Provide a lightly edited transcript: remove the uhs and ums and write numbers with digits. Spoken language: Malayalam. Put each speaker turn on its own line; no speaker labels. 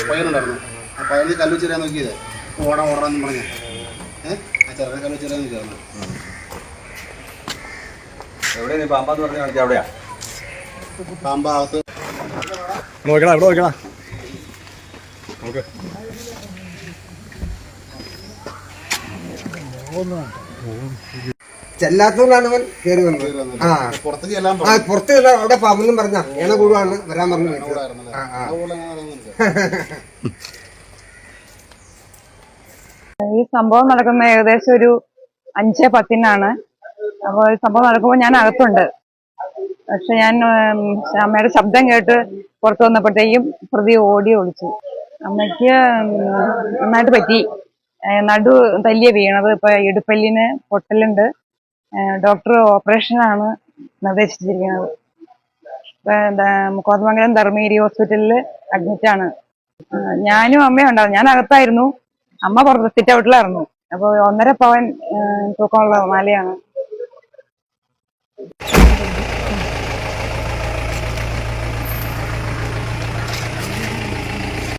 പയ്യനുണ്ടായിരുന്നു. ആ പയ്യന് കല്ല് വെച്ചിരാൻ നോക്കിയത് ഓടാന്ന് പറഞ്ഞ ആ ചെറുക്കൻ കല്ല് വെച്ചിരാൻ നോക്കിയായിരുന്നു.
എവിടെ നീ പാമ്പാന്ന് പറഞ്ഞ കാണിച്ച അവിടെയാ
പാമ്പാകത്ത്
നോക്കണ ഇവിടെ നോക്കണ ഓക്കെ
ചെല്ലാത്തതുകൊണ്ടാണ് അവൻ കയറി വന്നത്. പുറത്ത് അവിടെ പാമ്പെന്നും പറഞ്ഞ ഏണ കൂടുവാണ് വരാൻ പറഞ്ഞു.
ഈ സംഭവം നടക്കുന്ന ഏകദേശം ഒരു 5:10 അപ്പോൾ ഈ സംഭവം നടക്കുമ്പോൾ ഞാൻ അകത്തുണ്ട്. പക്ഷെ ഞാൻ അമ്മയുടെ ശബ്ദം കേട്ട് പുറത്തു വന്നപ്പോഴത്തേക്കും പ്രതി ഓടി ഒളിച്ചു. അമ്മയ്ക്ക് നന്നായിട്ട് പറ്റി. നടു തല്ലിയ വീണത്. ഇപ്പൊ ഇടുപ്പല്ലിന് പൊട്ടലുണ്ട്. ഡോക്ടർ ഓപ്പറേഷനാണ് നിർദ്ദേശിച്ചിരിക്കുന്നത്. കോതമംഗലം ധർമ്മേരി ഹോസ്പിറ്റലിൽ അഡ്മിറ്റാണ്. ഞാനും അമ്മയും ഉണ്ടാവും. ഞാൻ അകത്തായിരുന്നു, അമ്മ പുറത്ത് സിറ്റ് ഔട്ടിലായിരുന്നു. അപ്പോൾ 1.5 പവൻ തൂക്കമുള്ള മാലയാണ്.